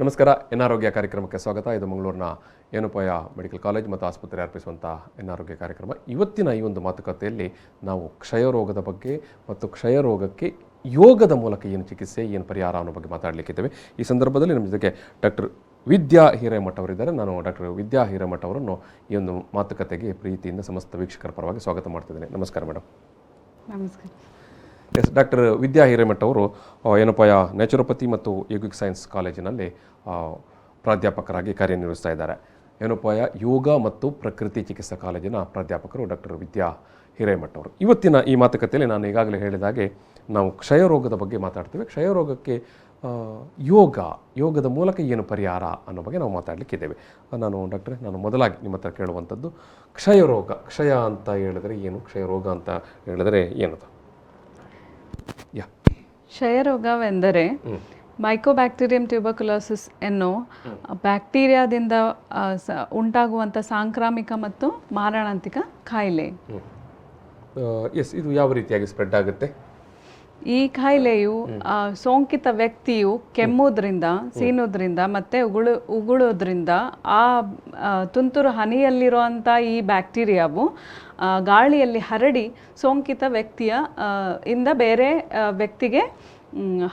ನಮಸ್ಕಾರ. ಆರೋಗ್ಯ ಕಾರ್ಯಕ್ರಮಕ್ಕೆ ಸ್ವಾಗತ. ಇದು ಮಂಗಳೂರಿನ ಏನೋಪಾಯ ಮೆಡಿಕಲ್ ಕಾಲೇಜ್ ಮತ್ತು ಆಸ್ಪತ್ರೆ ಅರ್ಪಿಸುವಂಥ ಆರೋಗ್ಯ ಕಾರ್ಯಕ್ರಮ. ಇವತ್ತಿನ ಈ ಒಂದು ಮಾತುಕತೆಯಲ್ಲಿ ನಾವು ಕ್ಷಯರೋಗದ ಬಗ್ಗೆ ಮತ್ತು ಕ್ಷಯರೋಗಕ್ಕೆ ಯೋಗದ ಮೂಲಕ ಏನು ಚಿಕಿತ್ಸೆ, ಏನು ಪರಿಹಾರ ಅನ್ನೋ ಬಗ್ಗೆ ಮಾತಾಡಲಿಕ್ಕಿದ್ದೇವೆ. ಈ ಸಂದರ್ಭದಲ್ಲಿ ನಮ್ಮ ಜೊತೆಗೆ ಡಾಕ್ಟರ್ ವಿದ್ಯಾ ಹಿರೇಮಠ ಅವರಿದ್ದಾರೆ. ನಾನು ಡಾಕ್ಟರ್ ವಿದ್ಯಾ ಹಿರೇಮಠ ಅವರನ್ನು ಈ ಒಂದು ಮಾತುಕತೆಗೆ ಪ್ರೀತಿಯಿಂದ ಸಮಸ್ತ ವೀಕ್ಷಕರ ಪರವಾಗಿ ಸ್ವಾಗತ ಮಾಡ್ತಿದ್ದೇನೆ. ನಮಸ್ಕಾರ ಮೇಡಮ್. ನಮಸ್ಕಾರ. ಎಸ್, ಡಾಕ್ಟರ್ ವಿದ್ಯಾ ಹಿರೇಮಠ ಅವರು ಏನೋಪಾಯ ನ್ಯಾಚುರೋಪತಿ ಮತ್ತು ಯೋಗಿಕ್ ಸೈನ್ಸ್ ಕಾಲೇಜಿನಲ್ಲಿ ಪ್ರಾಧ್ಯಾಪಕರಾಗಿ ಕಾರ್ಯನಿರ್ವಹಿಸ್ತಾ ಇದ್ದಾರೆ. ಏನೋಪಾಯ ಯೋಗ ಮತ್ತು ಪ್ರಕೃತಿ ಚಿಕಿತ್ಸಾ ಕಾಲೇಜಿನ ಪ್ರಾಧ್ಯಾಪಕರು ಡಾಕ್ಟರ್ ವಿದ್ಯಾ ಹಿರೇಮಠ ಅವರು. ಇವತ್ತಿನ ಈ ಮಾತುಕತೆಯಲ್ಲಿ ನಾನು ಈಗಾಗಲೇ ಹೇಳಿದಾಗೆ ನಾವು ಕ್ಷಯರೋಗದ ಬಗ್ಗೆ ಮಾತಾಡ್ತೀವಿ. ಕ್ಷಯರೋಗಕ್ಕೆ ಯೋಗದ ಮೂಲಕ ಏನು ಪರಿಹಾರ ಅನ್ನೋ ಬಗ್ಗೆ ನಾವು ಮಾತಾಡಲಿಕ್ಕಿದ್ದೇವೆ. ನಾನು ಮೊದಲಾಗಿ ನಿಮ್ಮ ಹತ್ರ ಕೇಳುವಂಥದ್ದು, ಕ್ಷಯ ಅಂತ ಹೇಳಿದ್ರೆ ಏನು, ಕ್ಷಯರೋಗ ಅಂತ ಹೇಳಿದ್ರೆ ಏನದು? ಕ್ಷಯರೋಗವೆಂದರೆ ಮೈಕೋಬ್ಯಾಕ್ಟೀರಿಯಂ ಟ್ಯೂಬರ್ಕುಲೋಸಿಸ್ ಎನ್ನೋ ಬ್ಯಾಕ್ಟೀರಿಯಾದಿಂದ ಉಂಟಾಗುವಂಥ ಸಾಂಕ್ರಾಮಿಕ ಮತ್ತು ಮಾರಣಾಂತಿಕ ಕಾಯಿಲೆ. ಇದು ಯಾವ ರೀತಿಯಾಗಿ ಸ್ಪ್ರೆಡ್ ಆಗುತ್ತೆ? ಈ ಕಾಯಿಲೆಯು ಸೋಂಕಿತ ವ್ಯಕ್ತಿಯು ಕೆಮ್ಮುವುದರಿಂದ, ಸೀನುವುದರಿಂದ ಮತ್ತು ಉಗುಳೋದ್ರಿಂದ ಆ ತುಂತುರು ಹನಿಯಲ್ಲಿರುವಂಥ ಈ ಬ್ಯಾಕ್ಟೀರಿಯಾವು ಗಾಳಿಯಲ್ಲಿ ಹರಡಿ ಸೋಂಕಿತ ವ್ಯಕ್ತಿಯ ಇಂದ ಬೇರೆ ವ್ಯಕ್ತಿಗೆ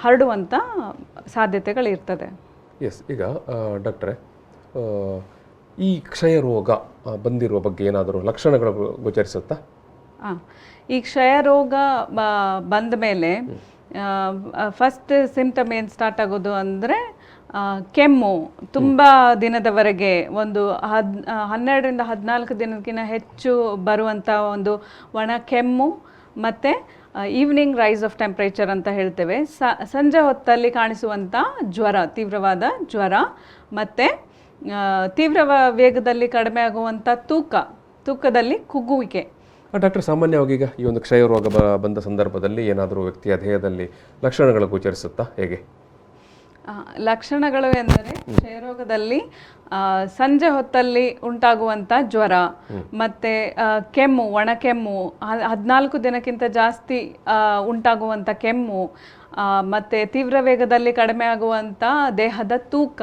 ಹರಡುವಂಥ ಸಾಧ್ಯತೆಗಳಿರ್ತದೆ. ಈಗ ಡಾಕ್ಟ್ರೆ, ಈ ಕ್ಷಯರೋಗ ಬಂದಿರುವ ಬಗ್ಗೆ ಏನಾದರೂ ಲಕ್ಷಣಗಳು ಗೋಚರಿಸುತ್ತಾ? ಈ ಕ್ಷಯರೋಗ ಬಂದ ಮೇಲೆ ಫಸ್ಟ್ ಸಿಂಪ್ಟಮ್ ಏನು ಸ್ಟಾರ್ಟ್ ಆಗೋದು ಅಂದರೆ ಕೆಮ್ಮು. ತುಂಬ ದಿನದವರೆಗೆ ಒಂದು 12ರಿಂದ 14 ದಿನಕ್ಕಿಂತ ಹೆಚ್ಚು ಬರುವಂಥ ಒಂದು ಒಣ ಕೆಮ್ಮು, ಮತ್ತು ಈವ್ನಿಂಗ್ ರೈಸ್ ಆಫ್ ಟೆಂಪ್ರೇಚರ್ ಅಂತ ಹೇಳ್ತೇವೆ. ಸಂಜೆ ಹೊತ್ತಲ್ಲಿ ಕಾಣಿಸುವಂಥ ಜ್ವರ, ತೀವ್ರವಾದ ಜ್ವರ, ಮತ್ತು ತೀವ್ರ ವೇಗದಲ್ಲಿ ಕಡಿಮೆ ಆಗುವಂಥ ತೂಕದಲ್ಲಿ ಕುಗ್ಗುವಿಕೆ. ಡಾಕ್ಟರ್, ಸಾಮಾನ್ಯವಾಗಿ ಈಗ ಈ ಒಂದು ಕ್ಷಯರೋಗ ಬಂದ ಸಂದರ್ಭದಲ್ಲಿ ಏನಾದರೂ ವ್ಯಕ್ತಿಯ ದೇಹದಲ್ಲಿ ಲಕ್ಷಣಗಳು ಗೋಚರಿಸುತ್ತಾ? ಹೇಗೆ ಲಕ್ಷಣಗಳು ಎಂದರೆ ಕ್ಷಯರೋಗದಲ್ಲಿ ಸಂಜೆ ಹೊತ್ತಲ್ಲಿ ಉಂಟಾಗುವಂಥ ಜ್ವರ, ಮತ್ತು ಕೆಮ್ಮು, ಒಣ ಕೆಮ್ಮು, 14 ದಿನಕ್ಕಿಂತ ಜಾಸ್ತಿ ಉಂಟಾಗುವಂಥ ಕೆಮ್ಮು, ಮತ್ತು ತೀವ್ರ ವೇಗದಲ್ಲಿ ಕಡಿಮೆ ಆಗುವಂಥ ದೇಹದ ತೂಕ,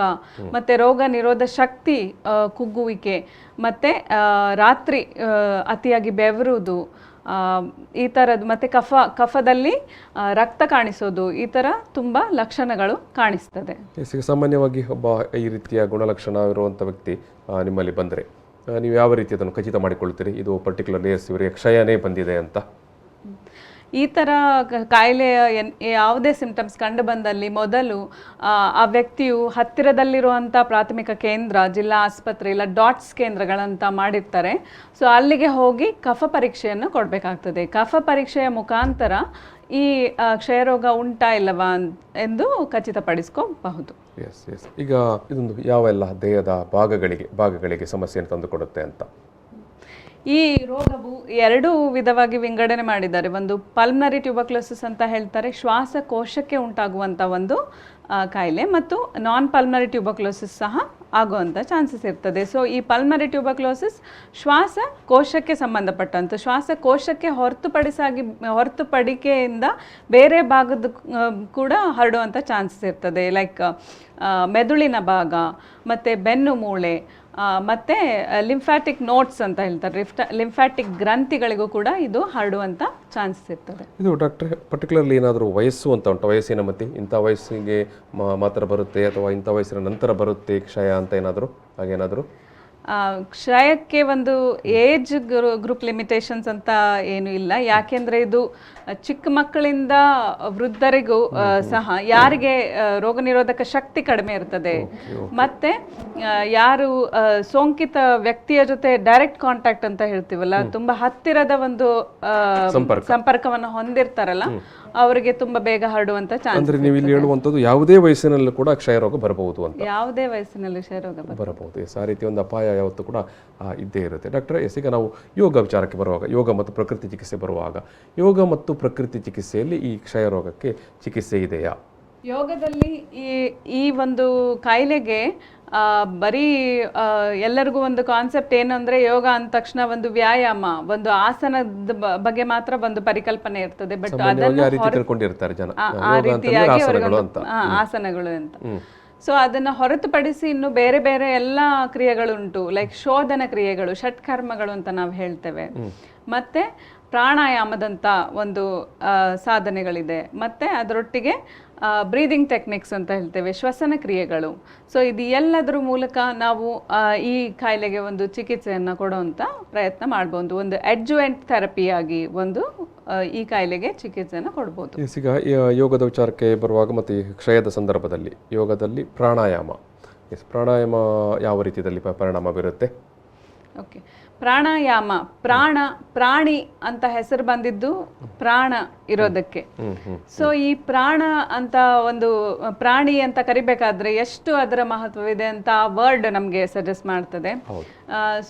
ಮತ್ತು ರೋಗ ನಿರೋಧ ಶಕ್ತಿ ಕುಗ್ಗುವಿಕೆ, ಮತ್ತು ರಾತ್ರಿ ಅತಿಯಾಗಿ ಬೆವರುವುದು, ಈ ಥರದ್ದು, ಮತ್ತು ಕಫದಲ್ಲಿ ರಕ್ತ ಕಾಣಿಸೋದು, ಈ ಥರ ತುಂಬ ಲಕ್ಷಣಗಳು ಕಾಣಿಸ್ತದೆ. ಸಾಮಾನ್ಯವಾಗಿ ಒಬ್ಬ ಈ ರೀತಿಯ ಗುಣಲಕ್ಷಣ ಇರುವಂಥ ವ್ಯಕ್ತಿ ನಿಮ್ಮಲ್ಲಿ ಬಂದರೆ ನೀವು ಯಾವ ರೀತಿ ಅದನ್ನು ಖಚಿತ ಮಾಡಿಕೊಳ್ತೀರಿ, ಇದು ಪರ್ಟಿಕ್ಯುಲರ್ಲಿ ಇವರಿಗೆ ಕ್ಷಯನೇ ಬಂದಿದೆ ಅಂತ? ಈ ಥರ ಕಾಯಿಲೆಯ ಯಾವುದೇ ಸಿಂಪ್ಟಮ್ಸ್ ಕಂಡು ಬಂದಲ್ಲಿ ಮೊದಲು ಆ ವ್ಯಕ್ತಿಯು ಹತ್ತಿರದಲ್ಲಿರುವಂಥ ಪ್ರಾಥಮಿಕ ಕೇಂದ್ರ, ಜಿಲ್ಲಾ ಆಸ್ಪತ್ರೆ ಇಲ್ಲ ಡಾಟ್ಸ್ ಕೇಂದ್ರಗಳಂತ ಮಾಡಿರ್ತಾರೆ. ಸೊ ಅಲ್ಲಿಗೆ ಹೋಗಿ ಕಫ ಪರೀಕ್ಷೆಯನ್ನು ಕೊಡಬೇಕಾಗ್ತದೆ. ಕಫ ಪರೀಕ್ಷೆಯ ಮುಖಾಂತರ ಈ ಕ್ಷಯರೋಗ ಉಂಟಾ ಇಲ್ಲವಾ ಎಂದು ಖಚಿತಪಡಿಸ್ಕೋಬಹುದು. ಈಗ ಇದೊಂದು ಯಾವೆಲ್ಲ ದೇಹದ ಭಾಗಗಳಿಗೆ ಸಮಸ್ಯೆಯನ್ನು ತಂದುಕೊಡುತ್ತೆ ಅಂತ? ಈ ರೋಗವು 2 ವಿಧವಾಗಿ ವಿಂಗಡಣೆ ಮಾಡಿದ್ದಾರೆ. ಒಂದು ಪಲ್ಮನರಿ ಟ್ಯೂಬರ್ಕ್ಯುಲೋಸಿಸ್ ಅಂತ ಹೇಳ್ತಾರೆ, ಶ್ವಾಸಕೋಶಕ್ಕೆ ಉಂಟಾಗುವಂಥ ಒಂದು ಕಾಯಿಲೆ, ಮತ್ತು ನಾನ್ ಪಲ್ಮನರಿ ಟ್ಯೂಬರ್ಕ್ಯುಲೋಸಿಸ್ ಸಹ ಆಗುವಂಥ ಚಾನ್ಸಸ್ ಇರ್ತದೆ. ಸೊ ಈ ಪಲ್ಮನರಿ ಟ್ಯೂಬರ್ಕ್ಯುಲೋಸಿಸ್ ಶ್ವಾಸಕೋಶಕ್ಕೆ ಸಂಬಂಧಪಟ್ಟಂಥ, ಶ್ವಾಸಕೋಶಕ್ಕೆ ಹೊರತುಪಡಿಕೆಯಿಂದ ಬೇರೆ ಭಾಗದ ಕೂಡ ಹರಡುವಂಥ ಚಾನ್ಸಸ್ ಇರ್ತದೆ. ಲೈಕ್ ಮೆದುಳಿನ ಭಾಗ, ಮತ್ತು ಬೆನ್ನು ಮೂಳೆ, ಮತ್ತು ಲಿಂಫ್ಯಾಟಿಕ್ ನೋಟ್ಸ್ ಅಂತ ಹೇಳ್ತಾರೆ, ಲಿಂಫ್ಯಾಟಿಕ್ ಗ್ರಂಥಿಗಳಿಗೂ ಕೂಡ ಇದು ಹರಡುವಂಥ ಚಾನ್ಸಸ್ ಇರ್ತದೆ. ಇದು ಡಾಕ್ಟ್ರೆ ಪರ್ಟಿಕ್ಯುಲರ್ಲಿ ಏನಾದರೂ ವಯಸ್ಸು ಅಂತ ಉಂಟು? ವಯಸ್ಸಿನ ಮಧ್ಯೆ ಇಂಥ ವಯಸ್ಸಿಗೆ ಮಾತ್ರ ಬರುತ್ತೆ ಅಥವಾ ಇಂಥ ವಯಸ್ಸಿನ ನಂತರ ಬರುತ್ತೆ ಕ್ಷಯ ಅಂತ ಏನಾದರೂ ಹಾಗೇನಾದರೂ? ಕ್ಷಯಕ್ಕೆ ಒಂದು ಏಜ್ ಗ್ರೂಪ್ ಲಿಮಿಟೇಷನ್ಸ್ ಅಂತ ಏನೂ ಇಲ್ಲ. ಯಾಕೆಂದರೆ ಇದು ಚಿಕ್ಕ ಮಕ್ಕಳಿಂದ ವೃದ್ಧರಿಗೂ ಸಹ ಯಾರಿಗೆ ರೋಗ ನಿರೋಧಕ ಶಕ್ತಿ ಕಡಿಮೆ ಇರ್ತದೆ, ಮತ್ತು ಯಾರು ಸೋಂಕಿತ ವ್ಯಕ್ತಿಯ ಜೊತೆ ಡೈರೆಕ್ಟ್ ಕಾಂಟ್ಯಾಕ್ಟ್ ಅಂತ ಹೇಳ್ತೀವಲ್ಲ, ತುಂಬ ಹತ್ತಿರದ ಒಂದು ಸಂಪರ್ಕವನ್ನು ಹೊಂದಿರ್ತಾರಲ್ಲ, ಅವರಿಗೆ ತುಂಬಾ ಬೇಗ ಹರಡುವಂತ ಚಾನ್ಸ್. ಅಂದ್ರೆ ನೀವು ಇಲ್ಲಿ ಹೇಳುವಂತದ್ದು ಯಾವುದೇ ವಯಸ್ಸಿನಲ್ಲೂ ಕೂಡ ಕ್ಷಯರೋಗ ಬರಬಹುದು ಅಂತ? ಯಾವುದೇ ವಯಸ್ಸಿನಲ್ಲೂ ಕ್ಷಯರೋಗ ಬರಬಹುದು. ಆ ರೀತಿ ಒಂದು ಅಪಾಯ ಯಾವತ್ತೂ ಕೂಡ ಇದ್ದೇ ಇರುತ್ತೆ. ಡಾಕ್ಟರ್, ಈಗ ನಾವು ಯೋಗ ವಿಚಾರಕ್ಕೆ ಬರುವಾಗ, ಯೋಗ ಮತ್ತು ಪ್ರಕೃತಿ ಚಿಕಿತ್ಸೆ ಬರುವಾಗ, ಯೋಗ ಮತ್ತು ಪ್ರಕೃತಿ ಚಿಕಿತ್ಸೆಯಲ್ಲಿ ಈ ಕ್ಷಯರೋಗಕ್ಕೆ ಚಿಕಿತ್ಸೆ ಇದೆಯಾ? ಯೋಗದಲ್ಲಿ ಈ ಒಂದು ಕಾಯಿಲೆಗೆ ಬರೀ ಎಲ್ಲರಿಗೂ ಒಂದು ಕಾನ್ಸೆಪ್ಟ್ ಏನು ಅಂದರೆ, ಯೋಗ ಅಂದ ತಕ್ಷಣ ಒಂದು ವ್ಯಾಯಾಮ, ಒಂದು ಆಸನದ ಬಗ್ಗೆ ಮಾತ್ರ ಒಂದು ಪರಿಕಲ್ಪನೆ ಇರ್ತದೆ. ಬಟ್ ಅದನ್ನು ಆ ರೀತಿಯಾಗಿ ಆಸನಗಳು ಅಂತ. ಸೊ ಅದನ್ನು ಹೊರತುಪಡಿಸಿ ಇನ್ನು ಬೇರೆ ಬೇರೆ ಎಲ್ಲ ಕ್ರಿಯೆಗಳುಂಟು, ಲೈಕ್ ಶೋಧನ ಕ್ರಿಯೆಗಳು, ಷಟ್ಕರ್ಮಗಳು ಅಂತ ನಾವು ಹೇಳ್ತೇವೆ. ಮತ್ತು ಪ್ರಾಣಾಯಾಮದಂಥ ಒಂದು ಸಾಧನೆಗಳಿದೆ. ಮತ್ತು ಅದರೊಟ್ಟಿಗೆ ಬ್ರೀದಿಂಗ್ ಟೆಕ್ನಿಕ್ಸ್ ಅಂತ ಹೇಳ್ತೇವೆ, ಶ್ವಸನ ಕ್ರಿಯೆಗಳು. ಸೊ ಇದು ಎಲ್ಲದರ ಮೂಲಕ ನಾವು ಈ ಕಾಯಿಲೆಗೆ ಒಂದು ಚಿಕಿತ್ಸೆಯನ್ನು ಕೊಡುವಂಥ ಪ್ರಯತ್ನ ಮಾಡ್ಬೋದು. ಒಂದು ಅಡ್ಜುವೆಂಟ್ ಥೆರಪಿಯಾಗಿ ಒಂದು ಈ ಕಾಯಿಲೆಗೆ ಚಿಕಿತ್ಸೆಯನ್ನು ಕೊಡ್ಬೋದು. ಈಗ ಯೋಗದ ವಿಚಾರಕ್ಕೆ ಬರುವಾಗ ಮತ್ತು ಈ ಕ್ಷಯದ ಸಂದರ್ಭದಲ್ಲಿ ಯೋಗದಲ್ಲಿ ಪ್ರಾಣಾಯಾಮ ಯಾವ ರೀತಿಯಲ್ಲಿ ಪರಿಣಾಮ ಬೀರುತ್ತೆ? ಓಕೆ, ಪ್ರಾಣಾಯಾಮ, ಪ್ರಾಣಿ ಅಂತ ಹೆಸರು ಬಂದಿದ್ದು ಪ್ರಾಣ ಇರೋದಕ್ಕೆ. ಸೊ ಈ ಪ್ರಾಣ ಅಂತ ಒಂದು ಪ್ರಾಣಿ ಅಂತ ಕರಿಬೇಕಾದ್ರೆ ಎಷ್ಟು ಅದರ ಮಹತ್ವವಿದೆ ಅಂತ ವರ್ಡ್ ನಮಗೆ ಸಜೆಸ್ಟ್ ಮಾಡ್ತದೆ.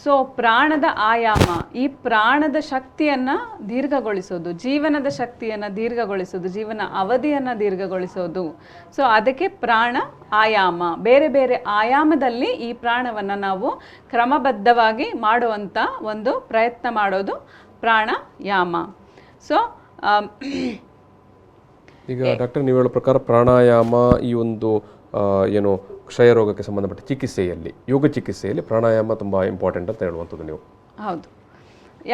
ಸೊ ಪ್ರಾಣದ ಆಯಾಮ, ಈ ಪ್ರಾಣದ ಶಕ್ತಿಯನ್ನ ದೀರ್ಘಗೊಳಿಸೋದು, ಜೀವನದ ಶಕ್ತಿಯನ್ನ ದೀರ್ಘಗೊಳಿಸೋದು, ಜೀವನ ಅವಧಿಯನ್ನ ದೀರ್ಘಗೊಳಿಸೋದು. ಸೊ ಅದಕ್ಕೆ ಪ್ರಾಣ ಆಯಾಮ, ಬೇರೆ ಬೇರೆ ಆಯಾಮದಲ್ಲಿ ಈ ಪ್ರಾಣವನ್ನ ನಾವು ಕ್ರಮಬದ್ಧವಾಗಿ ಮಾಡುವಂತ ಒಂದು ಪ್ರಯತ್ನ ಮಾಡೋದು ಪ್ರಾಣಾಯಾಮ. ಸೊ ಈಗ ಡಾಕ್ಟರ್ ನೀವು ಹೇಳೋ ಪ್ರಕಾರ ಪ್ರಾಣಾಯಾಮ ಈ ಒಂದು ಏನು ಕ್ಷಯ ರೋಗಕ್ಕೆ ಸಂಬಂಧಪಟ್ಟ ಚಿಕಿತ್ಸೆಯಲ್ಲಿ, ಯೋಗ ಚಿಕಿತ್ಸೆಯಲ್ಲಿ ಪ್ರಾಣಾಯಾಮ ತುಂಬಾ ಇಂಪಾರ್ಟೆಂಟ್ ಅಂತ ಹೇಳುವಂಥದ್ದು ನೀವು. ಹೌದು.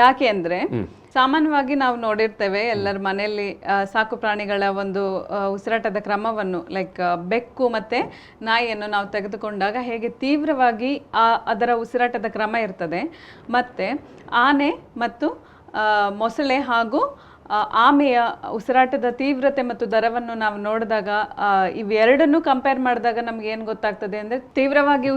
ಯಾಕೆ ಅಂದರೆ ಸಾಮಾನ್ಯವಾಗಿ ನಾವು ನೋಡಿರ್ತೇವೆ ಎಲ್ಲರ ಮನೆಯಲ್ಲಿ ಸಾಕು ಪ್ರಾಣಿಗಳ ಒಂದು ಉಸಿರಾಟದ ಕ್ರಮವನ್ನು, ಲೈಕ್ ಬೆಕ್ಕು ಮತ್ತು ನಾಯಿಯನ್ನು ನಾವು ತೆಗೆದುಕೊಂಡಾಗ ಹೇಗೆ ತೀವ್ರವಾಗಿ ಅದರ ಉಸಿರಾಟದ ಕ್ರಮ ಇರ್ತದೆ. ಮತ್ತು ಆನೆ ಮತ್ತು ಮೊಸಳೆ ಹಾಗೂ ಆಮೆಯ ಉಸಿರಾಟದ ತೀವ್ರತೆ ಮತ್ತು ದರವನ್ನು ನಾವು ನೋಡಿದಾಗ ಇವೆರಡನ್ನು ಕಂಪೇರ್ ಮಾಡಿದಾಗ ನಮ್ಗೆ ಏನು ಗೊತ್ತಾಗ್ತದೆ ಅಂದರೆ, ತೀವ್ರವಾಗಿ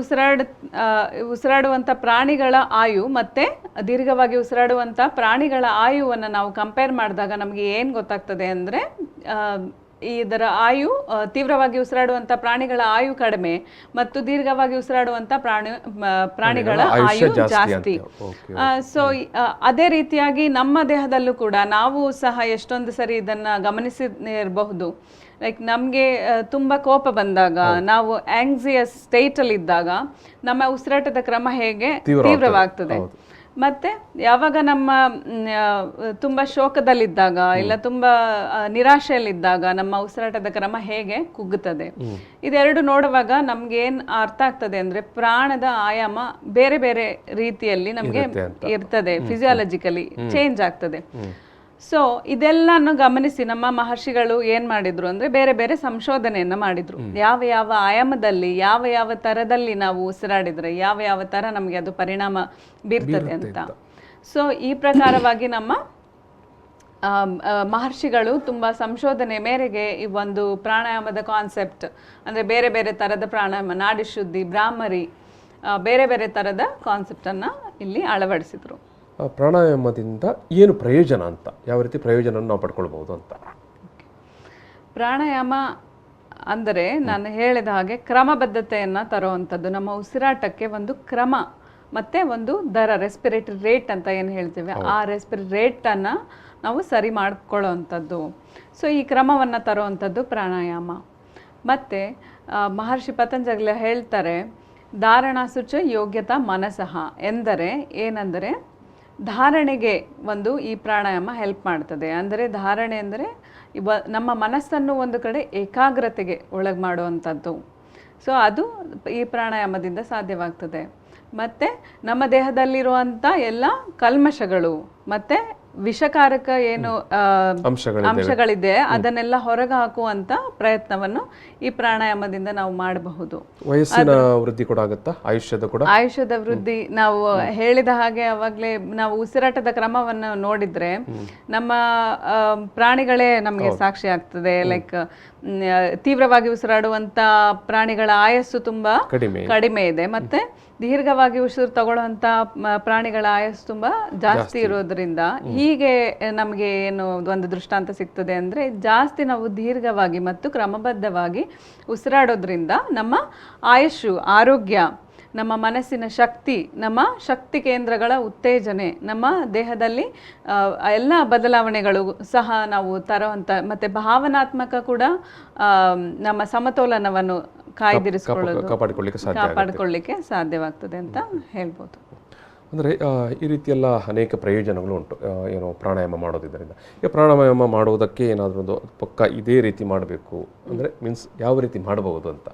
ಉಸಿರಾಡುವಂಥ ಪ್ರಾಣಿಗಳ ಆಯು ಮತ್ತು ದೀರ್ಘವಾಗಿ ಉಸಿರಾಡುವಂಥ ಪ್ರಾಣಿಗಳ ಆಯುವನ್ನು ನಾವು ಕಂಪೇರ್ ಮಾಡಿದಾಗ ನಮಗೆ ಏನು ಗೊತ್ತಾಗ್ತದೆ ಅಂದರೆ, ಇದರ ಆಯು, ತೀವ್ರವಾಗಿ ಉಸಿರಾಡುವಂಥ ಪ್ರಾಣಿಗಳ ಆಯು ಕಡಿಮೆ ಮತ್ತು ದೀರ್ಘವಾಗಿ ಉಸಿರಾಡುವಂಥ ಪ್ರಾಣಿಗಳ ಆಯು ಜಾಸ್ತಿ. ಸೊ ಅದೇ ರೀತಿಯಾಗಿ ನಮ್ಮ ದೇಹದಲ್ಲೂ ಕೂಡ ನಾವು ಸಹ ಎಷ್ಟೊಂದು ಸರಿ ಇದನ್ನು ಗಮನಿಸಿರಬಹುದು. ಲೈಕ್ ನಮಗೆ ತುಂಬ ಕೋಪ ಬಂದಾಗ, ನಾವು ಆಂಗ್ಸಿಯಸ್ ಸ್ಟೇಟಲ್ಲಿ ಇದ್ದಾಗ ನಮ್ಮ ಉಸಿರಾಟದ ಕ್ರಮ ಹೇಗೆ ತೀವ್ರವಾಗ್ತದೆ. ಮತ್ತು ಯಾವಾಗ ನಮ್ಮ ತುಂಬ ಶೋಕದಲ್ಲಿದ್ದಾಗ ಇಲ್ಲ ತುಂಬ ನಿರಾಶೆಯಲ್ಲಿದ್ದಾಗ ನಮ್ಮ ಉಸಿರಾಟದ ಕ್ರಮ ಹೇಗೆ ಕುಗ್ಗುತ್ತದೆ. ಇದೆರಡು ನೋಡುವಾಗ ನಮ್ಗೇನು ಅರ್ಥ ಆಗ್ತದೆ ಅಂದರೆ, ಪ್ರಾಣದ ಆಯಾಮ ಬೇರೆ ಬೇರೆ ರೀತಿಯಲ್ಲಿ ನಮಗೆ ಇರ್ತದೆ, ಫಿಸಿಯಾಲಜಿಕಲಿ ಚೇಂಜ್ ಆಗ್ತದೆ. ಸೊ ಇದೆಲ್ಲನ್ನು ಗಮನಿಸಿ ನಮ್ಮ ಮಹರ್ಷಿಗಳು ಏನು ಮಾಡಿದ್ರು ಅಂದರೆ, ಬೇರೆ ಬೇರೆ ಸಂಶೋಧನೆಯನ್ನು ಮಾಡಿದ್ರು. ಯಾವ ಯಾವ ಆಯಾಮದಲ್ಲಿ, ಯಾವ ಯಾವ ಥರದಲ್ಲಿ ನಾವು ಉಸಿರಾಡಿದರೆ ಯಾವ ಯಾವ ಥರ ನಮಗೆ ಅದು ಪರಿಣಾಮ ಬೀರ್ತದೆ ಅಂತ. ಸೊ ಈ ಪ್ರಕಾರವಾಗಿ ನಮ್ಮ ಮಹರ್ಷಿಗಳು ತುಂಬ ಸಂಶೋಧನೆ ಮೇರೆಗೆ ಈ ಒಂದು ಪ್ರಾಣಾಯಾಮದ ಕಾನ್ಸೆಪ್ಟ್, ಅಂದರೆ ಬೇರೆ ಬೇರೆ ಥರದ ಪ್ರಾಣಾಯಾಮ, ನಾಡಿ ಶುದ್ಧಿ, ಭ್ರಾಮರಿ, ಬೇರೆ ಬೇರೆ ಥರದ ಕಾನ್ಸೆಪ್ಟನ್ನು ಇಲ್ಲಿ ಅಳವಡಿಸಿದರು. ಪ್ರಾಣಾಯಾಮದಿಂದ ಏನು ಪ್ರಯೋಜನ ಅಂತ, ಯಾವ ರೀತಿ ಪ್ರಯೋಜನ ನಾವು ಪಡ್ಕೊಳ್ಬಹುದು ಅಂತ? ಪ್ರಾಣಾಯಾಮ ಅಂದರೆ ನಾನು ಹೇಳಿದ ಹಾಗೆ ಕ್ರಮಬದ್ಧತೆಯನ್ನು ತರುವಂಥದ್ದು. ನಮ್ಮ ಉಸಿರಾಟಕ್ಕೆ ಒಂದು ಕ್ರಮ ಮತ್ತು ಒಂದು ದರ, ರೆಸ್ಪಿರೇಟರಿ ರೇಟ್ ಅಂತ ಏನು ಹೇಳ್ತೇವೆ, ಆ ರೆಸ್ಪಿರೇಟರಿ ರೇಟನ್ನು ನಾವು ಸರಿ ಮಾಡಿಕೊಳ್ಳುವಂಥದ್ದು. ಸೊ ಈ ಕ್ರಮವನ್ನು ತರುವಂಥದ್ದು ಪ್ರಾಣಾಯಾಮ. ಮತ್ತು ಮಹರ್ಷಿ ಪತಂಜಲಿ ಹೇಳ್ತಾರೆ, ಧಾರಣಾ ಶುಚ ಯೋಗ್ಯತಾ ಮನಸಃ ಎಂದರೆ ಏನೆಂದರೆ, ಧಾರಣೆಗೆ ಒಂದು ಈ ಪ್ರಾಣಾಯಾಮ ಹೆಲ್ಪ್ ಮಾಡ್ತದೆ. ಅಂದರೆ ಧಾರಣೆ ಅಂದರೆ ನಮ್ಮ ಮನಸ್ಸನ್ನು ಒಂದು ಕಡೆ ಏಕಾಗ್ರತೆಗೆ ಒಳಗೆ ಮಾಡುವಂಥದ್ದು. ಸೊ ಅದು ಈ ಪ್ರಾಣಾಯಾಮದಿಂದ ಸಾಧ್ಯವಾಗ್ತದೆ. ಮತ್ತು ನಮ್ಮ ದೇಹದಲ್ಲಿರುವಂಥ ಎಲ್ಲ ಕಲ್ಮಶಗಳು ಮತ್ತು ವಿಷಕಾರಕ ಏನು ಅಂಶಗಳಿದೆ ಅದನ್ನೆಲ್ಲ ಹೊರಗೆ ಹಾಕುವಂತ ಪ್ರಯತ್ನವನ್ನು ಈ ಪ್ರಾಣಾಯಾಮದಿಂದ ನಾವು ಮಾಡಬಹುದು. ವಯಸ್ಸಿನ ವೃದ್ಧಿ ಕೂಡ ಆಗುತ್ತಾ? ಆಯುಷ್ಯದ ವೃದ್ಧಿ ನಾವು ಹೇಳಿದ ಹಾಗೆ ಅವಾಗಲೇ ನಾವು ಉಸಿರಾಟದ ಕ್ರಮವನ್ನು ನೋಡಿದ್ರೆ ನಮ್ಮ ಪ್ರಾಣಿಗಳೇ ನಮಗೆ ಸಾಕ್ಷಿ ಆಗ್ತದೆ. ಲೈಕ್ ತೀವ್ರವಾಗಿ ಉಸಿರಾಡುವಂತ ಪ್ರಾಣಿಗಳ ಆಯಸ್ಸು ತುಂಬಾ ಕಡಿಮೆ ಇದೆ, ಮತ್ತೆ ದೀರ್ಘವಾಗಿ ಉಸಿರು ತಗೊಳ್ಳುವಂತ ಪ್ರಾಣಿಗಳ ಆಯಸ್ಸು ತುಂಬಾ ಜಾಸ್ತಿ ಇರೋದ್ರಿಂದ ಹೀಗೆ ನಮಗೆ ಏನು ಒಂದು ದೃಷ್ಟಾಂತ ಸಿಗ್ತದೆ ಅಂದ್ರೆ, ಜಾಸ್ತಿ ನಾವು ದೀರ್ಘವಾಗಿ ಮತ್ತು ಕ್ರಮಬದ್ಧವಾಗಿ ಉಸಿರಾಡೋದ್ರಿಂದ ನಮ್ಮ ಆಯುಷು, ಆರೋಗ್ಯ, ನಮ್ಮ ಮನಸ್ಸಿನ ಶಕ್ತಿ, ನಮ್ಮ ಶಕ್ತಿ ಕೇಂದ್ರಗಳ ಉತ್ತೇಜನೆ, ನಮ್ಮ ದೇಹದಲ್ಲಿ ಎಲ್ಲ ಬದಲಾವಣೆಗಳು ಸಹ ನಾವು ತರುವಂಥ, ಮತ್ತು ಭಾವನಾತ್ಮಕ ಕೂಡ ನಮ್ಮ ಸಮತೋಲನವನ್ನು ಕಾಪಾಡಿಕೊಳ್ಳಿಕ್ಕೆ ಸಾಧ್ಯವಾಗ್ತದೆ ಅಂತ ಹೇಳ್ಬೋದು. ಅಂದರೆ ಈ ರೀತಿಯೆಲ್ಲ ಅನೇಕ ಪ್ರಯೋಜನಗಳು ಉಂಟು ಏನೋ ಪ್ರಾಣಾಯಾಮ ಮಾಡೋದ್ರಿಂದ. ಈಗ ಪ್ರಾಣಾಯಾಮ ಮಾಡುವುದಕ್ಕೆ ಏನಾದರೂ ಒಂದು ಪಕ್ಕ ಇದೇ ರೀತಿ ಮಾಡಬೇಕು ಅಂದರೆ ಮೀನ್ಸ್ ಯಾವ ರೀತಿ ಮಾಡಬಹುದು ಅಂತ?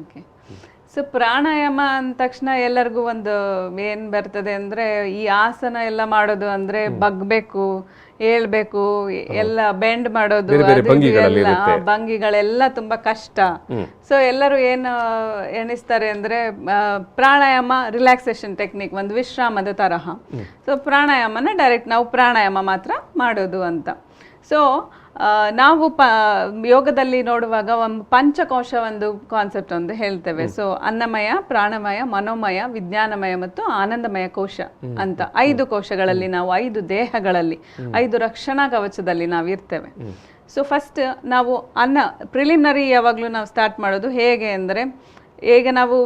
ಓಕೆ. ಸೊ ಪ್ರಾಣಾಯಾಮ ಅಂದ ತಕ್ಷಣ ಎಲ್ಲರಿಗೂ ಒಂದು ಏನ್ ಬರ್ತದೆ ಅಂದ್ರೆ, ಈ ಆಸನ ಎಲ್ಲ ಮಾಡೋದು ಅಂದ್ರೆ ಬಗ್ಬೇಕು, ಹೇಳ್ಬೇಕು, ಎಲ್ಲ ಬೆಂಡ್ ಮಾಡೋದು, ಭಂಗಿಗಳೆಲ್ಲ ತುಂಬಾ ಕಷ್ಟ. ಸೊ ಎಲ್ಲರೂ ಏನು ಎಣಿಸ್ತಾರೆ ಅಂದ್ರೆ ಪ್ರಾಣಾಯಾಮ ರಿಲ್ಯಾಕ್ಸೇಷನ್ ಟೆಕ್ನಿಕ್, ಒಂದು ವಿಶ್ರಾಮದ ತರಹ. ಸೊ ಪ್ರಾಣಾಯಾಮನ ಡೈರೆಕ್ಟ್ ನಾವು ಪ್ರಾಣಾಯಾಮ ಮಾತ್ರ ಮಾಡೋದು ಅಂತ. ಸೊ ನಾವು ಯೋಗದಲ್ಲಿ ನೋಡುವಾಗ ಒಂದು ಪಂಚಕೋಶ ಒಂದು ಕಾನ್ಸೆಪ್ಟ್ ಒಂದು ಹೇಳ್ತೇವೆ. ಸೊ ಅನ್ನಮಯ, ಪ್ರಾಣಮಯ, ಮನೋಮಯ, ವಿಜ್ಞಾನಮಯ ಮತ್ತು ಆನಂದಮಯ ಕೋಶ ಅಂತ 5 ಕೋಶಗಳಲ್ಲಿ ನಾವು 5 ದೇಹಗಳಲ್ಲಿ 5 ರಕ್ಷಣಾ ಕವಚದಲ್ಲಿ ನಾವು ಇರ್ತೇವೆ. ಸೊ ಫಸ್ಟ್ ನಾವು ಪ್ರಿಲಿಮಿನರಿ ಯಾವಾಗಲೂ ನಾವು ಸ್ಟಾರ್ಟ್ ಮಾಡೋದು ಹೇಗೆ ಅಂದರೆ, ಈಗ ನಾವು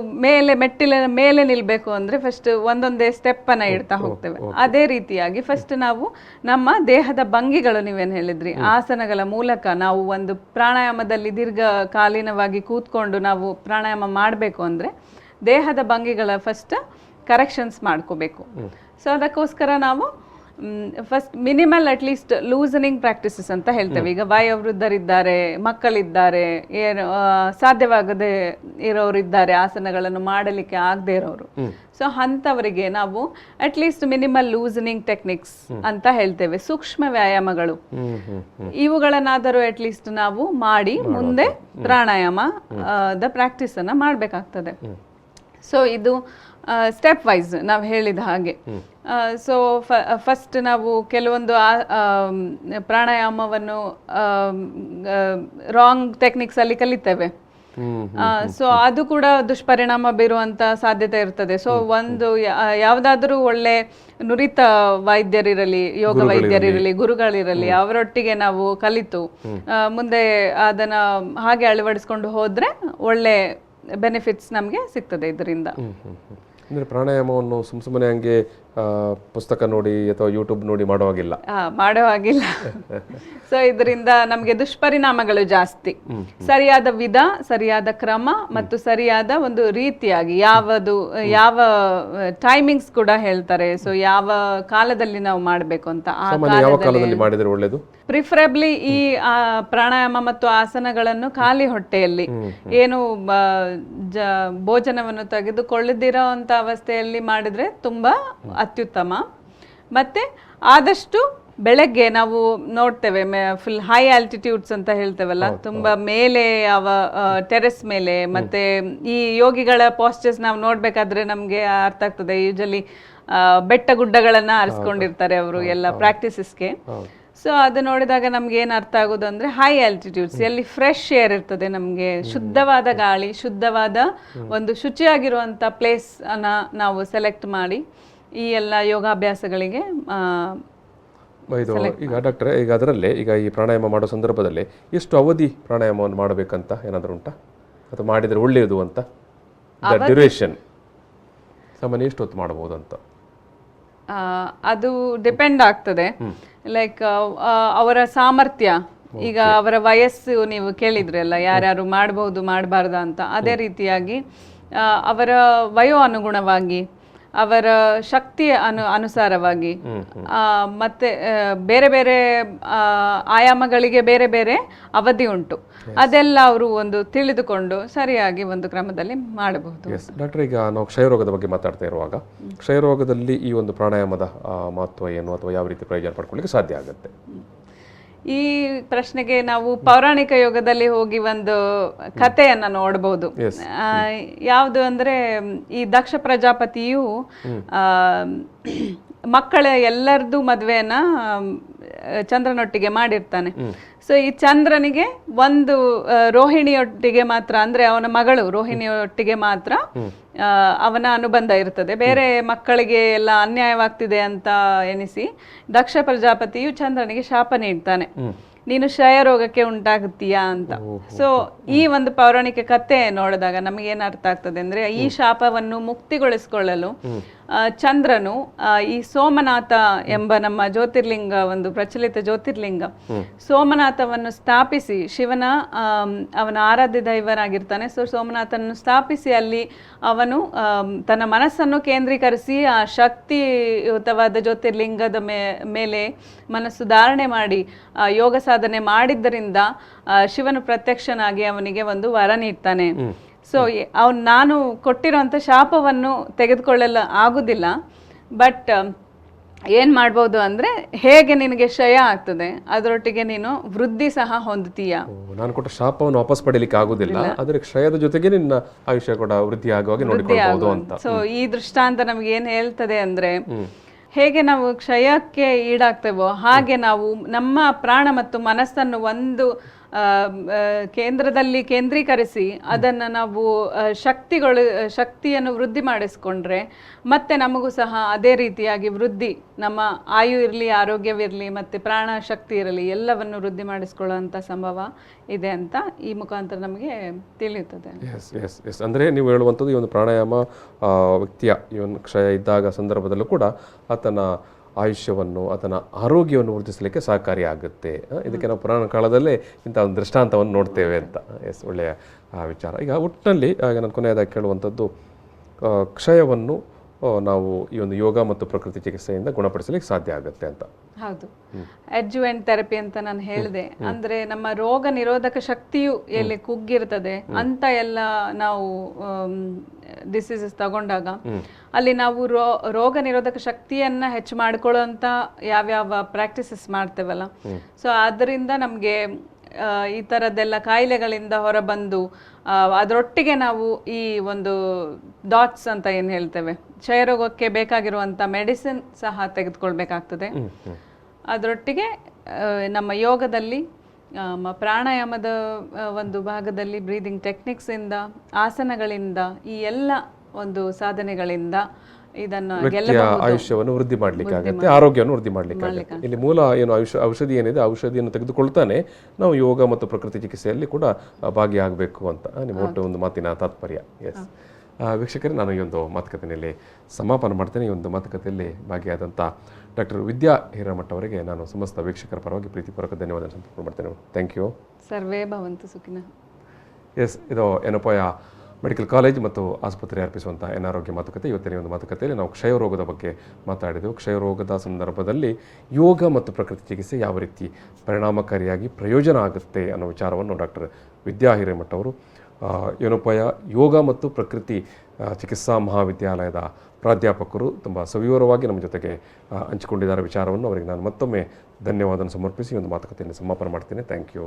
ಮೆಟ್ಟಿಲ ಮೇಲೆ ನಿಲ್ಬೇಕು ಅಂದ್ರೆ ಫಸ್ಟ್ ಒಂದೊಂದೇ ಸ್ಟೆಪ್ ಅನ್ನ ಇಡ್ತಾ ಹೋಗ್ತೇವೆ. ಅದೇ ರೀತಿಯಾಗಿ ಫಸ್ಟ್ ನಾವು ನಮ್ಮ ದೇಹದ ಭಂಗಿಗಳು, ನೀವೇನು ಹೇಳಿದ್ರಿ, ಆಸನಗಳ ಮೂಲಕ ನಾವು ಒಂದು ಪ್ರಾಣಾಯಾಮದಲ್ಲಿ ದೀರ್ಘಕಾಲೀನವಾಗಿ ಕೂತ್ಕೊಂಡು ನಾವು ಪ್ರಾಣಾಯಾಮ ಮಾಡಬೇಕು ಅಂದ್ರೆ ದೇಹದ ಭಂಗಿಗಳ ಫಸ್ಟ್ ಕರೆಕ್ಷನ್ಸ್ ಮಾಡ್ಕೋಬೇಕು. ಸೊ ಅದಕ್ಕೋಸ್ಕರ ನಾವು first minimal at least loosening practices ಅಂತ ಹೇಳ್ತೇವೆ. ಈಗ ವಯೋವೃದ್ಧರಿದ್ದಾರೆ, ಮಕ್ಕಳಿದ್ದಾರೆ, ಏನು ಸಾಧ್ಯವಾಗದೆ ಇರೋರಿದ್ದಾರೆ, ಆಸನಗಳನ್ನು ಮಾಡಲಿಕ್ಕೆ ಆಗದೆ ಇರೋರು. ಸೊ ಅಂಥವರಿಗೆ ನಾವು ಅಟ್ಲೀಸ್ಟ್ ಮಿನಿಮಲ್ ಲೂಸನಿಂಗ್ ಟೆಕ್ನಿಕ್ಸ್ ಅಂತ ಹೇಳ್ತೇವೆ, ಸೂಕ್ಷ್ಮ ವ್ಯಾಯಾಮಗಳು. ಇವುಗಳನ್ನಾದರೂ ಅಟ್ಲೀಸ್ಟ್ ನಾವು ಮಾಡಿ ಮುಂದೆ ಪ್ರಾಣಾಯಾಮ ದ ಪ್ರಾಕ್ಟೀಸ್ ಅನ್ನ ಮಾಡಬೇಕಾಗ್ತದೆ. ಸೊ ಇದು ಸ್ಟೆಪ್ ವೈಸ್ ನಾವು ಹೇಳಿದ ಹಾಗೆ. ಸೊ ಫಸ್ಟ್ ನಾವು ಕೆಲವೊಂದು ಪ್ರಾಣಾಯಾಮವನ್ನು ರಾಂಗ್ ಟೆಕ್ನಿಕ್ಸ್ ಅಲ್ಲಿ ಕಲಿತೇವೆ. ಸೊ ಅದು ಕೂಡ ದುಷ್ಪರಿಣಾಮ ಬೀರುವಂತ ಸಾಧ್ಯತೆ ಇರ್ತದೆ. ಸೊ ಒಂದು ಯಾವ್ದಾದ್ರೂ ಒಳ್ಳೆ ನುರಿತ ವೈದ್ಯರಿರಲಿ, ಯೋಗ ವೈದ್ಯರಿರಲಿ, ಗುರುಗಳಿರಲಿ, ಅವರೊಟ್ಟಿಗೆ ನಾವು ಕಲಿತು ಮುಂದೆ ಅದನ್ನ ಹಾಗೆ ಅಳವಡಿಸ್ಕೊಂಡು ಹೋದ್ರೆ ಒಳ್ಳೆ ಬೆನಿಫಿಟ್ಸ್ ನಮಗೆ ಸಿಗ್ತದೆ ಇದರಿಂದ. ಅಂದರೆ ಪ್ರಾಣಾಯಾಮವನ್ನು ಸುಮ್ಮನೆ ಹಂಗೆ ಪುಸ್ತಕ ನೋಡಿ ಅಥವಾ ಯೂಟ್ಯೂಬ್ ನೋಡಿ ಮಾಡುವಾಗಿಲ್ಲ. ಸೊ ಇದರಿಂದ ನಮಗೆ ದುಷ್ಪರಿಣಾಮಗಳು ಜಾಸ್ತಿ. ಸರಿಯಾದ ವಿಧ, ಸರಿಯಾದ ಕ್ರಮ ಮತ್ತು ಸರಿಯಾದ ಒಂದು ರೀತಿಯಾಗಿ ಯಾವ ಟೈಮಿಂಗ್ಸ್ ಕೂಡ ಹೇಳ್ತಾರೆ. ಸೊ ಯಾವ ಕಾಲದಲ್ಲಿ ನಾವು ಮಾಡಬೇಕು ಅಂತ ಆ ಕಾಲದಲ್ಲಿ ಮಾಡಿದ್ರೆ ಒಳ್ಳೆಯದು. ಪ್ರಿಫರಬ್ಲಿ ಈ ಪ್ರಾಣಾಯಾಮ ಮತ್ತು ಆಸನಗಳನ್ನು ಖಾಲಿ ಹೊಟ್ಟೆಯಲ್ಲಿ, ಏನು ಭೋಜನವನ್ನು ತೆಗೆದುಕೊಳ್ಳದಿರೋ ಅಂತ ಅವಸ್ಥೆಯಲ್ಲಿ ಮಾಡಿದ್ರೆ ತುಂಬಾ ಅತ್ಯುತ್ತಮ. ಮತ್ತೆ ಆದಷ್ಟು ಬೆಳಗ್ಗೆ ನಾವು ನೋಡ್ತೇವೆ ಫುಲ್ ಹೈ ಆಲ್ಟಿಟ್ಯೂಡ್ಸ್ ಅಂತ ಹೇಳ್ತೇವಲ್ಲ, ತುಂಬಾ ಮೇಲೆ ಟೆರೆಸ್ ಮೇಲೆ, ಮತ್ತೆ ಈ ಯೋಗಿಗಳ ಪಾಸ್ಚರ್ಸ್ ನಾವು ನೋಡ್ಬೇಕಾದ್ರೆ ನಮ್ಗೆ ಅರ್ಥ ಆಗ್ತದೆ. ಯೂಶಲಿ ಬೆಟ್ಟ ಗುಡ್ಡಗಳನ್ನ ಆರಿಸ್ಕೊಂಡಿರ್ತಾರೆ ಅವರು ಎಲ್ಲ ಪ್ರಾಕ್ಟೀಸಸ್ಗೆ. ಸೊ ಅದು ನೋಡಿದಾಗ ನಮ್ಗೆ ಏನ್ ಅರ್ಥ ಆಗೋದು ಅಂದ್ರೆ ಹೈ ಆಲ್ಟಿಟ್ಯೂಡ್ಸ್ ಎಲ್ಲಿ ಫ್ರೆಶ್ ಏರ್ ಇರ್ತದೆ, ನಮ್ಗೆ ಶುದ್ಧವಾದ ಗಾಳಿ, ಶುದ್ಧವಾದ ಒಂದು ಶುಚಿಯಾಗಿರುವಂತ ಪ್ಲೇಸ್ ಅನ್ನ ನಾವು ಸೆಲೆಕ್ಟ್ ಮಾಡಿ ಈ ಎಲ್ಲ ಯೋಗಾಭ್ಯಾಸಗಳಿಗೆ ಈಗ ಡಾಕ್ಟ್ರೆ, ಈಗ ಅದರಲ್ಲೇ ಈಗ ಈ ಪ್ರಾಣಾಯಾಮ ಮಾಡೋ ಸಂದರ್ಭದಲ್ಲಿ ಎಷ್ಟು ಅವಧಿ ಪ್ರಾಣಾಯಾಮವನ್ನು ಮಾಡಬೇಕಂತ ಏನಾದರೂ ಉಂಟಾ, ಅಥವಾ ಮಾಡಿದರೆ ಒಳ್ಳೆಯದು ಅಂತ? ಡ್ಯೂರೇಷನ್ ಸಾಮಾನ್ಯ ಎಷ್ಟು ಹೊತ್ತು ಮಾಡಬಹುದು ಅಂತ? ಅದು ಡಿಪೆಂಡ್ ಆಗ್ತದೆ. ಲೈಕ್ ಅವರ ಸಾಮರ್ಥ್ಯ, ಈಗ ಅವರ ವಯಸ್ಸು ನೀವು ಕೇಳಿದ್ರಲ್ಲ, ಯಾರ್ಯಾರು ಮಾಡಬಹುದು ಮಾಡಬಾರ್ದ ಅಂತ. ಅದೇ ರೀತಿಯಾಗಿ ಅವರ ವಯೋ ಅನುಗುಣವಾಗಿ, ಅವರ ಶಕ್ತಿಯ ಅನುಸಾರವಾಗಿ, ಮತ್ತೆ ಬೇರೆ ಬೇರೆ ಆಯಾಮಗಳಿಗೆ ಬೇರೆ ಬೇರೆ ಅವಧಿ ಉಂಟು. ಅದೆಲ್ಲ ಅವರು ಒಂದು ತಿಳಿದುಕೊಂಡು ಸರಿಯಾಗಿ ಒಂದು ಕ್ರಮದಲ್ಲಿ ಮಾಡಬಹುದು. ಡಾಕ್ಟರ್, ಈಗ ನಾವು ಕ್ಷಯರೋಗದ ಬಗ್ಗೆ ಮಾತಾಡ್ತಾ ಇರುವಾಗ, ಕ್ಷಯರೋಗದಲ್ಲಿ ಈ ಒಂದು ಪ್ರಾಣಾಯಾಮದ ಮಹತ್ವ ಏನು, ಅಥವಾ ಯಾವ ರೀತಿ ಪ್ರಯೋಜನ ಪಡ್ಕೊಳ್ಳಿಕ್ಕೆ ಸಾಧ್ಯ ಆಗುತ್ತೆ? ಈ ಪ್ರಶ್ನೆಗೆ ನಾವು ಪೌರಾಣಿಕ ಯೋಗದಲ್ಲಿ ಹೋಗಿ ಒಂದು ಕಥೆಯನ್ನ ನೋಡಬಹುದು. ಯಾವುದು ಅಂದ್ರೆ, ಈ ದಕ್ಷ ಪ್ರಜಾಪತಿಯು ಮಕ್ಕಳ ಎಲ್ಲರದ್ದು ಮದುವೆಯನ್ನ ಚಂದ್ರನೊಟ್ಟಿಗೆ ಮಾಡಿರ್ತಾನೆ. ಸೊ ಈ ಚಂದ್ರನಿಗೆ ಒಂದು ರೋಹಿಣಿಯೊಟ್ಟಿಗೆ ಮಾತ್ರ, ಅಂದ್ರೆ ಅವನ ಮಗಳು ರೋಹಿಣಿಯೊಟ್ಟಿಗೆ ಮಾತ್ರ ಅವನ ಅನುಬಂಧ ಇರ್ತದೆ. ಬೇರೆ ಮಕ್ಕಳಿಗೆ ಎಲ್ಲ ಅನ್ಯಾಯವಾಗ್ತಿದೆ ಅಂತ ಎನಿಸಿ ದಕ್ಷ ಪ್ರಜಾಪತಿಯು ಚಂದ್ರನಿಗೆ ಶಾಪ ನೀಡ್ತಾನೆ, ನೀನು ಕ್ಷಯರೋಗಕ್ಕೆ ಉಂಟಾಗುತ್ತೀಯಾ ಅಂತ. ಸೊ ಈ ಒಂದು ಪೌರಾಣಿಕ ಕಥೆ ನೋಡಿದಾಗ ನಮಗೆ ಏನ್ ಅರ್ಥ ಆಗ್ತದೆ ಅಂದ್ರೆ, ಈ ಶಾಪವನ್ನು ಮುಕ್ತಿಗೊಳಿಸಿಕೊಳ್ಳಲು ಚಂದ್ರನು ಈ ಸೋಮನಾಥ ಎಂಬ ನಮ್ಮ ಜ್ಯೋತಿರ್ಲಿಂಗ, ಒಂದು ಪ್ರಚಲಿತ ಜ್ಯೋತಿರ್ಲಿಂಗ ಸೋಮನಾಥವನ್ನು ಸ್ಥಾಪಿಸಿ, ಶಿವನ ಅವನ ಆರಾಧ್ಯ ದೈವನಾಗಿರ್ತಾನೆ. ಸೊ ಸೋಮನಾಥನನ್ನು ಸ್ಥಾಪಿಸಿ ಅಲ್ಲಿ ಅವನು ತನ್ನ ಮನಸ್ಸನ್ನು ಕೇಂದ್ರೀಕರಿಸಿ ಆ ಶಕ್ತಿಯುತವಾದ ಜ್ಯೋತಿರ್ಲಿಂಗದ ಮೇಲೆ ಮನಸ್ಸು ಧಾರಣೆ ಮಾಡಿ ಯೋಗ ಸಾಧನೆ ಮಾಡಿದ್ದರಿಂದ ಶಿವನು ಪ್ರತ್ಯಕ್ಷನಾಗಿ ಅವನಿಗೆ ಒಂದು ವರ ನೀಡ್ತಾನೆ. ಸೊ ನಾನು ಕೊಟ್ಟಿರೋಂಥ ಶಾಪವನ್ನು ತೆಗೆದುಕೊಳ್ಳಲು ಆಗುದಿಲ್ಲ. ಬಟ್ ಏನು ಮಾಡ್ಬೋದು ಅಂದರೆ, ಹೇಗೆ ನಿನಗೆ ಕ್ಷಯ ಆಗ್ತದೆ ಅದರೊಟ್ಟಿಗೆ ನೀನು ವೃದ್ಧಿ ಸಹ ಹೊಂದುತ್ತೀಯ. ನಾನು ಕೊಟ್ಟ ಶಾಪವನ್ನು ವಾಪಸ್ ಪಡೀಲಿಕ್ಕೆ ಆಗುದಿಲ್ಲ, ಆದರೆ ಕ್ಷಯದ ಜೊತೆಗೆ ನಿನ್ನ ಆಯುಷ್ಯ ಕೂಡ ವೃದ್ಧಿ ಆಗುವಾಗ ನೋಡಿಕೊಳ್ಳಬಹುದು ಅಂತ. ಸೊ ಈ ದೃಷ್ಟಾಂತ ನಮ್ಗೆ ಏನು ಹೇಳ್ತದೆ ಅಂದರೆ, ಹೇಗೆ ನಾವು ಕ್ಷಯಕ್ಕೆ ಈಡಾಗ್ತೇವೋ ಹಾಗೆ ನಾವು ನಮ್ಮ ಪ್ರಾಣ ಮತ್ತು ಮನಸ್ಸನ್ನು ಒಂದು ಕೇಂದ್ರದಲ್ಲಿ ಕೇಂದ್ರೀಕರಿಸಿ ಅದನ್ನು ನಾವು ಶಕ್ತಿಯನ್ನು ವೃದ್ಧಿ ಮಾಡಿಸ್ಕೊಂಡ್ರೆ ಮತ್ತೆ ನಮಗೂ ಸಹ ಅದೇ ರೀತಿಯಾಗಿ ವೃದ್ಧಿ, ನಮ್ಮ ಆಯು ಇರಲಿ, ಆರೋಗ್ಯವಿರಲಿ, ಮತ್ತು ಪ್ರಾಣ ಶಕ್ತಿ ಇರಲಿ, ಎಲ್ಲವನ್ನು ವೃದ್ಧಿ ಮಾಡಿಸ್ಕೊಳ್ಳುವಂಥ ಸಂಭವ ಇದೆ ಅಂತ ಈ ಮುಖಾಂತರ ನಮಗೆ ತಿಳಿಯುತ್ತದೆ. ಎಸ್ ಎಸ್ ಎಸ್ ಅಂದರೆ ನೀವು ಹೇಳುವಂಥದ್ದು ಈ ಒಂದು ಪ್ರಾಣಾಯಾಮ ವ್ಯಕ್ತಿಯ ಈ ಒಂದು ಕ್ಷಯ ಇದ್ದಾಗ ಸಂದರ್ಭದಲ್ಲೂ ಕೂಡ ಆತನ ಆಯುಷ್ಯವನ್ನು, ಆತನ ಆರೋಗ್ಯವನ್ನು ವೃದ್ಧಿಸಲಿಕ್ಕೆ ಸಹಕಾರಿಯಾಗುತ್ತೆ. ಇದಕ್ಕೆ ನಾವು ಪುರಾಣ ಕಾಲದಲ್ಲೇ ಇಂಥ ಒಂದು ದೃಷ್ಟಾಂತವನ್ನು ನೋಡ್ತೇವೆ ಅಂತ. ಎಸ್, ಒಳ್ಳೆಯ ವಿಚಾರ. ಈಗ ಒಟ್ಟಿನಲ್ಲಿ ನಾನು ಕೊನೆಯದಾಗಿ ಕೇಳುವಂಥದ್ದು, ಕ್ಷಯವನ್ನು ನಾವು ಈ ಒಂದು ಯೋಗ ಮತ್ತು ಪ್ರಕೃತಿ ಚಿಕಿತ್ಸೆಯಿಂದ ಗುಣಪಡಿಸಲಿಕ್ಕೆ ಸಾಧ್ಯ ಆಗುತ್ತೆ ಅಂತ. ಹೌದು, ಅಡ್ಜುವೆಂಟ್ ಥೆರಪಿ ಅಂತ ನಾನು ಹೇಳಿದೆ. ಅಂದ್ರೆ ನಮ್ಮ ರೋಗ ನಿರೋಧಕ ಶಕ್ತಿಯು ಎಲ್ಲಿ ಕುಗ್ಗಿರ್ತದೆ ಅಂತ ಎಲ್ಲ ನಾವು ಡಿಸೀಸಸ್ ತಗೊಂಡಾಗ ಅಲ್ಲಿ ನಾವು ರೋಗ ನಿರೋಧಕ ಶಕ್ತಿಯನ್ನ ಹೆಚ್ಚು ಮಾಡ್ಕೊಳ್ಳೋಂಥ ಯಾವ್ಯಾವ ಪ್ರಾಕ್ಟೀಸಸ್ ಮಾಡ್ತೇವಲ್ಲ, ಸೊ ಅದರಿಂದ ನಮಗೆ ಈ ಥರದ್ದೆಲ್ಲ ಕಾಯಿಲೆಗಳಿಂದ ಹೊರಬಂದು ಅದರೊಟ್ಟಿಗೆ ನಾವು ಈ ಒಂದು ಡಾಟ್ಸ್ ಅಂತ ಏನು ಹೇಳ್ತೇವೆ, ಕ್ಷಯರೋಗಕ್ಕೆ ಬೇಕಾಗಿರುವಂಥ ಮೆಡಿಸಿನ್ ಸಹ ತೆಗೆದುಕೊಳ್ಬೇಕಾಗ್ತದೆ. ಅದರೊಟ್ಟಿಗೆ ನಮ್ಮ ಯೋಗದಲ್ಲಿ ಪ್ರಾಣಾಯಾಮದ ಒಂದು ಭಾಗದಲ್ಲಿ ಬ್ರೀದಿಂಗ್ ಟೆಕ್ನಿಕ್ಸಿಂದ, ಆಸನಗಳಿಂದ, ಈ ಎಲ್ಲ ಒಂದು ಸಾಧನೆಗಳಿಂದ ಇದನ್ನು ಆಯುಷ್ಯವನ್ನು ವೃದ್ಧಿ ಮಾಡಲಿಕ್ಕೆ ಆಗುತ್ತೆ, ಆರೋಗ್ಯವನ್ನು ವೃದ್ಧಿ ಮಾಡಲಿಕ್ಕೆ ಆಗುತ್ತೆ. ಇಲ್ಲಿ ಮೂಲ ಏನು ಔಷಧಿ ಏನಿದೆ, ಔಷಧಿಯನ್ನು ತೆಗೆದುಕೊಳ್ತಾನೆ ನಾವು ಯೋಗ ಮತ್ತು ಪ್ರಕೃತಿ ಚಿಕಿತ್ಸೆಯಲ್ಲಿ ಕೂಡ ಭಾಗಿಯಾಗಬೇಕು ಅಂತ ನಿಮ್ಮ ಒಟ್ಟು ಒಂದು ಮಾತಿನ ತಾತ್ಪರ್ಯ. ಎಸ್ ವೀಕ್ಷಕರೇ, ನಾನು ಈ ಒಂದು ಮಾತುಕತೆಯಲ್ಲಿ ಸಮಾಪನ ಮಾಡ್ತೇನೆ. ಈ ಒಂದು ಮಾತುಕತೆಯಲ್ಲಿ ಭಾಗಿಯಾದಂಥ ಡಾಕ್ಟರ್ ವಿದ್ಯಾ ಹಿರೇಮಠ ಅವರಿಗೆ ನಾನು ಸಮಸ್ತ ವೀಕ್ಷಕರ ಪರವಾಗಿ ಪ್ರೀತಿಪೂರ್ವಕ ಧನ್ಯವಾದ ಸಮರ್ಪಣೆ ಮಾಡ್ತೇನೆ. Thank you. ಸರ್ವೇ ಭವಂತು ಸುಖಿನಃ. ಎಸ್, ಇದು ಏನಪ್ಪಯ ಮೆಡಿಕಲ್ ಕಾಲೇಜ್ ಮತ್ತು ಆಸ್ಪತ್ರೆ ಅರ್ಪಿಸುವಂಥ ಅನಾರೋಗ್ಯ ಮಾತುಕತೆ. ಇವತ್ತಿನ ಒಂದು ಮಾತುಕತೆಯಲ್ಲಿ ನಾವು ಕ್ಷಯರೋಗದ ಬಗ್ಗೆ ಮಾತಾಡಿದೆವು. ಕ್ಷಯರೋಗದ ಸಂದರ್ಭದಲ್ಲಿ ಯೋಗ ಮತ್ತು ಪ್ರಕೃತಿ ಚಿಕಿತ್ಸೆ ಯಾವ ರೀತಿ ಪರಿಣಾಮಕಾರಿಯಾಗಿ ಪ್ರಯೋಜನ ಆಗುತ್ತೆ ಅನ್ನೋ ವಿಚಾರವನ್ನು ಡಾಕ್ಟರ್ ವಿದ್ಯಾ ಹಿರೇಮಠ ಅವರು ಏನಪ್ಪಯ ಯೋಗ ಮತ್ತು ಪ್ರಕೃತಿ ಚಿಕಿತ್ಸಾ ಮಹಾವಿದ್ಯಾಲಯದ ಪ್ರಾಧ್ಯಾಪಕರು ತುಂಬ ಸವಿವರವಾಗಿ ನಮ್ಮ ಜೊತೆಗೆ ಹಂಚಿಕೊಂಡಿದ್ದಾರೆ ವಿಚಾರವನ್ನು. ಅವರಿಗೆ ನಾನು ಮತ್ತೊಮ್ಮೆ ಧನ್ಯವಾದ ಸಮರ್ಪಿಸಿ ಒಂದು ಮಾತುಕತೆಯನ್ನು ಸಮಾಪನ ಮಾಡ್ತೇನೆ. Thank you.